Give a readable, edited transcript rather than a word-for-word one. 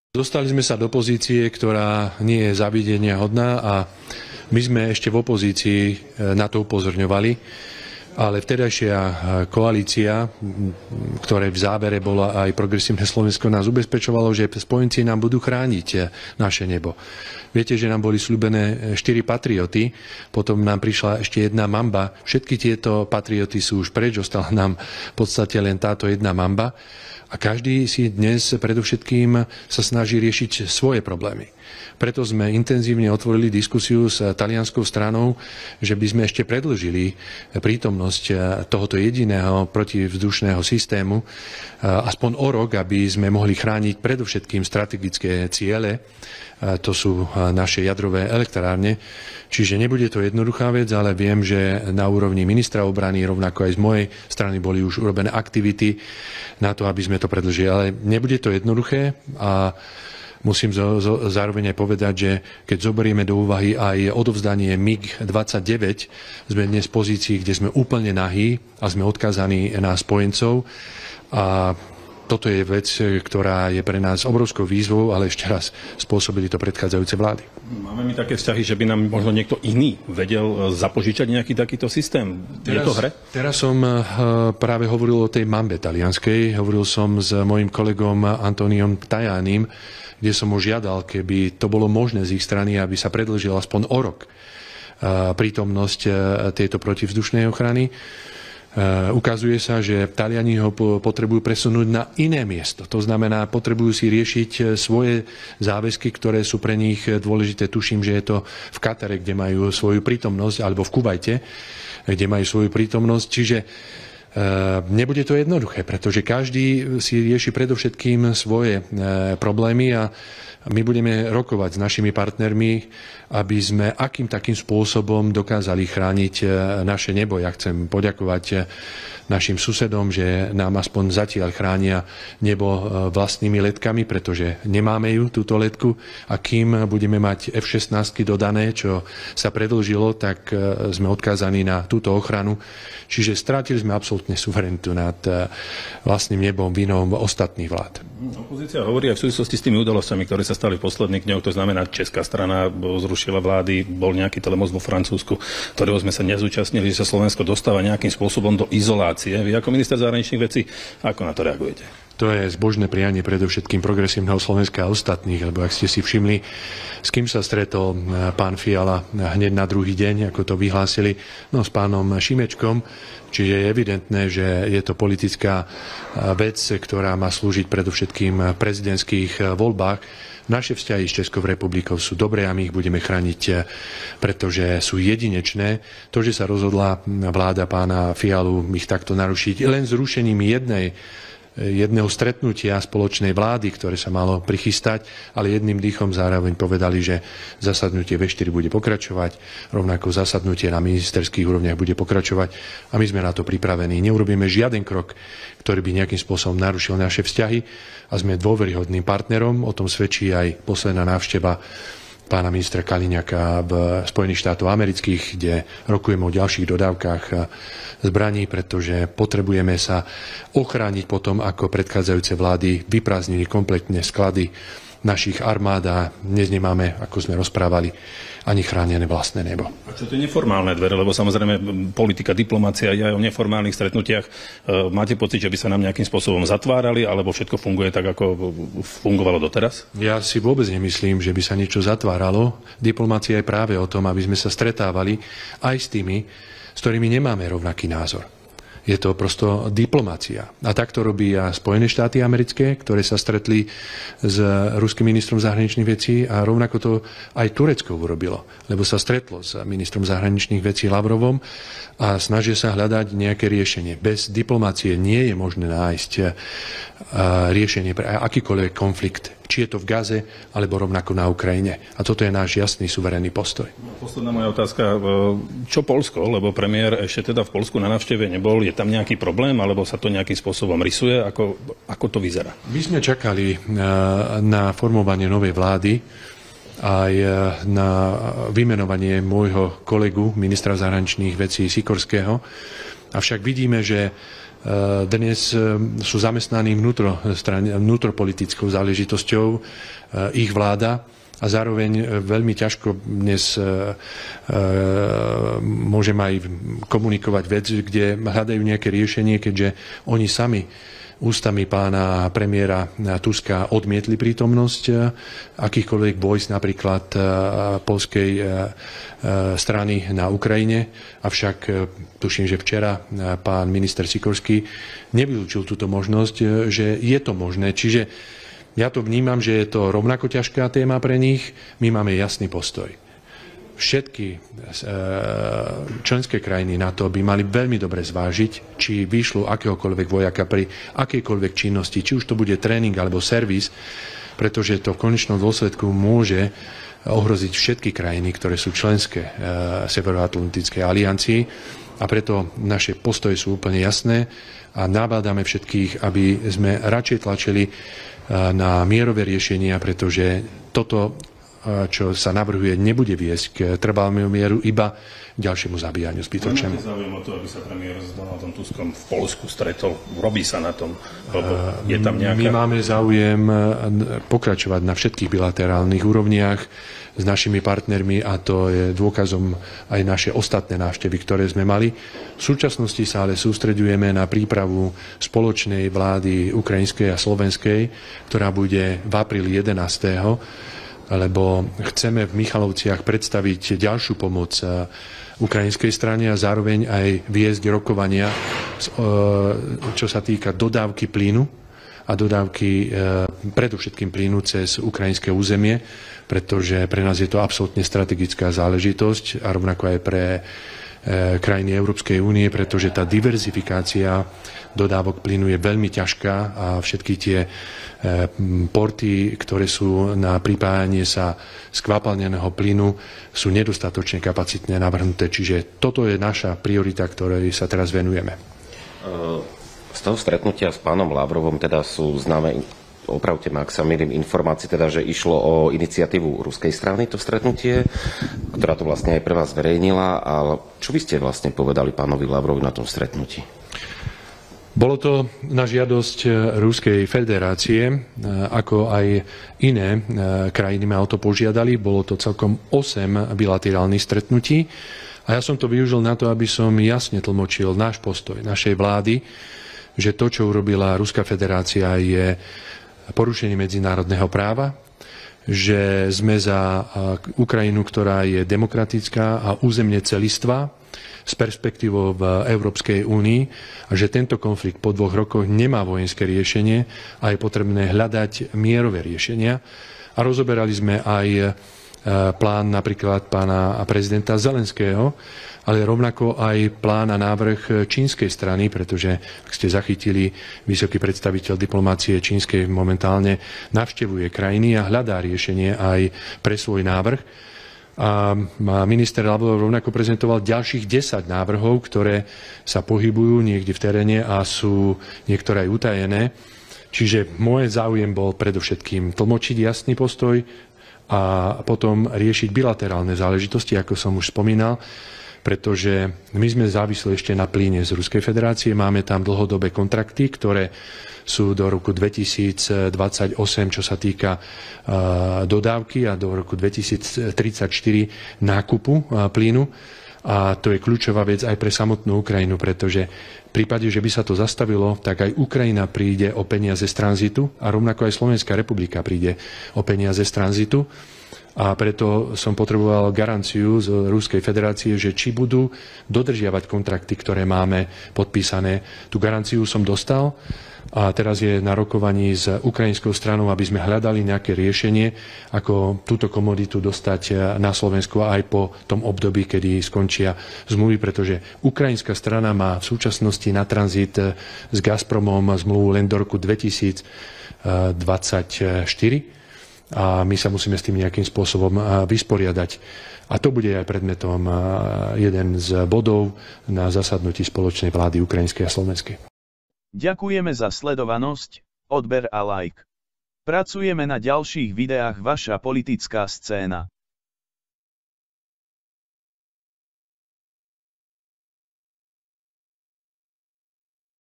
Dostali sme sa do pozície, ktorá nie je zavidenia hodná a my sme ešte v opozícii na to upozorňovali, ale vtedajšia koalícia, ktoré v závere bola aj Progresívne Slovensko, nás ubezpečovalo, že spojenci nám budú chrániť naše nebo. Viete, že nám boli sľúbené 4 patrioty, potom nám prišla ešte jedna mamba. Všetky tieto patrioty sú už preč, ostala nám v podstate len táto jedna mamba. A každý si dnes predovšetkým sa snaží riešiť svoje problémy. Preto sme intenzívne otvorili diskusiu s talianskou stranou, že by sme ešte predĺžili prítomnosť tohoto jediného protivzdušného systému aspoň o rok, aby sme mohli chrániť predovšetkým strategické ciele. To sú naše jadrové elektrárne. Čiže nebude to jednoduchá vec, ale viem, že na úrovni ministra obrany, rovnako aj z mojej strany boli už urobené aktivity na to, aby sme to predĺžili. Ale nebude to jednoduché a musím zároveň aj povedať, že keď zoberieme do úvahy aj odovzdanie MiG-29, sme dnes v pozícii, kde sme úplne nahý a sme odkázaní na spojencov. A toto je vec, ktorá je pre nás obrovskou výzvou, ale ešte raz spôsobili to predchádzajúce vlády. Máme my také vzťahy, že by nám možno niekto iný vedel zapožičať nejaký takýto systém? Je to hre? Teraz som práve hovoril o tej mambe talianskej. Hovoril som s mojím kolegom Antoniom Tajánim, kde som mu žiadal, keby to bolo možné z ich strany, aby sa predĺžil aspoň o rok prítomnosť tejto protivzdušnej ochrany. Ukazuje sa, že Taliani ho potrebujú presunúť na iné miesto. To znamená, potrebujú si riešiť svoje záväzky, ktoré sú pre nich dôležité. Tuším, že je to v Katare, kde majú svoju prítomnosť, alebo v Kuvajte, kde majú svoju prítomnosť. Čiže nebude to jednoduché, pretože každý si rieši predovšetkým svoje problémy a my budeme rokovať s našimi partnermi, aby sme akým takým spôsobom dokázali chrániť naše nebo. Ja chcem poďakovať našim susedom, že nám aspoň zatiaľ chránia nebo vlastnými letkami, pretože nemáme ju, túto letku. A kým budeme mať F-16 dodané, čo sa predĺžilo, tak sme odkázaní na túto ochranu. Čiže strátili sme absolútne suverenitu nad vlastným nebom vinou ostatných vlád. Opozícia hovorí aj v súvislosti s tými udalosťami, ktoré sa stali v posledných dňoch. To znamená, česká strana zrušila vlády, bol nejaký telemost vo Francúzsku, ktorého sme sa nezúčastnili, že sa Slovensko dostáva nejakým spôsobom do izolácie. Vy ako minister zahraničných vecí, ako na to reagujete? To je zbožné prianie predovšetkým Progresívneho Slovenska a ostatných, lebo ak ste si všimli, s kým sa stretol pán Fiala hneď na druhý deň, ako to vyhlásili, no s pánom Šimečkom. Čiže je evidentné, že je to politická vec, ktorá má slúžiť predovšetkým v prezidentských voľbách. Naše vzťahy s Českou republikou sú dobré a my ich budeme chrániť, pretože sú jedinečné. To, že sa rozhodla vláda pána Fialu ich takto narušiť len zrušením jedného stretnutia spoločnej vlády, ktoré sa malo prichystať, ale jedným dýchom zároveň povedali, že zasadnutie V4 bude pokračovať, rovnako zasadnutie na ministerských úrovniach bude pokračovať a my sme na to pripravení. Neurobíme žiaden krok, ktorý by nejakým spôsobom narušil naše vzťahy a sme dôveryhodným partnerom. O tom svedčí aj posledná návšteva pána ministra Kaliňaka v Spojených štátoch amerických, kde rokujeme o ďalších dodávkach zbraní, pretože potrebujeme sa ochrániť potom, ako predchádzajúce vlády vyprázdnili kompletne sklady našich armád a dnes nemáme, ako sme rozprávali, ani chránené vlastné nebo. A čo to je neformálne dvere? Lebo samozrejme politika, diplomácia je aj o neformálnych stretnutiach. Máte pocit, že by sa nám nejakým spôsobom zatvárali, alebo všetko funguje tak, ako fungovalo doteraz? Ja si vôbec nemyslím, že by sa niečo zatváralo. Diplomácia je práve o tom, aby sme sa stretávali aj s tými, s ktorými nemáme rovnaký názor. Je to prosto diplomácia. A tak to robí aj Spojené štáty americké, ktoré sa stretli s ruským ministrom zahraničných vecí a rovnako to aj Turecko urobilo, lebo sa stretlo s ministrom zahraničných vecí Lavrovom a snažia sa hľadať nejaké riešenie. Bez diplomácie nie je možné nájsť riešenie pre akýkoľvek konflikt, či je to v Gaze, alebo rovnako na Ukrajine. A toto je náš jasný, suverénny postoj. Posledná moja otázka. Čo Poľsko? Lebo premiér ešte teda v Poľsku na návšteve nebol. Je tam nejaký problém, alebo sa to nejakým spôsobom rysuje? Ako to vyzerá? My sme čakali na formovanie novej vlády aj na vymenovanie môjho kolegu, ministra zahraničných vecí Sikorského. Avšak vidíme, že dnes sú zamestnaní vnútropolitickou záležitosťou ich vláda a zároveň veľmi ťažko dnes môžem aj komunikovať vec, kde hľadajú nejaké riešenie, keďže oni sami ústami pána premiéra Tuska odmietli prítomnosť akýchkoľvek vojsk napríklad poľskej strany na Ukrajine. Avšak tuším, že včera pán minister Sikorský nevylúčil túto možnosť, že je to možné. Čiže ja to vnímam, že je to rovnako ťažká téma pre nich. My máme jasný postoj. Všetky členské krajiny NATO by mali veľmi dobre zvážiť, či vyšľú akéhokoľvek vojaka pri akejkoľvek činnosti, či už to bude tréning alebo servis, pretože to v konečnom dôsledku môže ohroziť všetky krajiny, ktoré sú členské Severoatlantickej aliancii. A preto naše postoje sú úplne jasné a nabádame všetkých, aby sme radšej tlačili na mierové riešenia, pretože toto, čo sa navrhuje, nebude viesť k trvalému mieru, iba ďalšiemu zabíjaniu zbytočnému. Máte záujem o to, aby sa premiér s Donaldom Tuskom v Poľsku stretol? Robí sa na tom? Je tam nejaká... My máme záujem pokračovať na všetkých bilaterálnych úrovniach s našimi partnermi a to je dôkazom aj naše ostatné návštevy, ktoré sme mali. V súčasnosti sa ale sústreďujeme na prípravu spoločnej vlády ukrajinskej a slovenskej, ktorá bude v apríli 11. lebo chceme v Michalovciach predstaviť ďalšiu pomoc ukrajinskej strane a zároveň aj viesť rokovania, čo sa týka dodávky plynu a dodávky predovšetkým plynu cez ukrajinské územie, pretože pre nás je to absolútne strategická záležitosť a rovnako aj pre krajiny Európskej únie, pretože tá diverzifikácia dodávok plynu je veľmi ťažká a všetky tie porty, ktoré sú na pripájanie sa skvapalneného plynu, sú nedostatočne kapacitne navrhnuté. Čiže toto je naša priorita, ktorej sa teraz venujeme. Z toho stretnutia s pánom Lavrovom teda sú známe, opravte ma, ak sa mýlim, informácie, teda, že išlo o iniciatívu ruskej strany to stretnutie, ktorá to vlastne aj pre vás zverejnila. A čo by ste vlastne povedali pánovi Lavrovi na tom stretnutí? Bolo to na žiadosť Ruskej federácie, ako aj iné krajiny ma o to požiadali. Bolo to celkom 8 bilaterálnych stretnutí a ja som to využil na to, aby som jasne tlmočil náš postoj našej vlády, že to, čo urobila Ruská federácia, je porušenie medzinárodného práva, že sme za Ukrajinu, ktorá je demokratická a územne celistvá, s perspektívou v Európskej únii a že tento konflikt po 2 rokoch nemá vojenské riešenie a je potrebné hľadať mierové riešenia. A rozoberali sme aj plán napríklad pána prezidenta Zelenského, ale rovnako aj plán a návrh čínskej strany, pretože ak ste zachytili, vysoký predstaviteľ diplomácie čínskej momentálne navštevuje krajiny a hľadá riešenie aj pre svoj návrh. A minister Lavrov rovnako prezentoval ďalších 10 návrhov, ktoré sa pohybujú niekde v teréne a sú niektoré aj utajené. Čiže môj záujem bol predovšetkým tlmočiť jasný postoj a potom riešiť bilaterálne záležitosti, ako som už spomínal, pretože my sme závisli ešte na plyne z Ruskej federácie. Máme tam dlhodobé kontrakty, ktoré sú do roku 2028, čo sa týka dodávky, a do roku 2034 nákupu plynu. A to je kľúčová vec aj pre samotnú Ukrajinu, pretože v prípade, že by sa to zastavilo, tak aj Ukrajina príde o peniaze z tranzitu a rovnako aj Slovenská republika príde o peniaze z tranzitu. A preto som potreboval garanciu z Ruskej federácie, že či budú dodržiavať kontrakty, ktoré máme podpísané. Tú garanciu som dostal a teraz je na rokovaní s ukrajinskou stranou, aby sme hľadali nejaké riešenie, ako túto komoditu dostať na Slovensku aj po tom období, kedy skončia zmluvy, pretože ukrajinská strana má v súčasnosti na tranzit s Gazpromom zmluvu len do roku 2024 a my sa musíme s tým nejakým spôsobom vysporiadať. A to bude aj predmetom jeden z bodov na zasadnutí spoločnej vlády ukrajinskej a slovenskej. Ďakujeme za sledovanosť, odber a like. Pracujeme na ďalších videách Vaša politická scéna.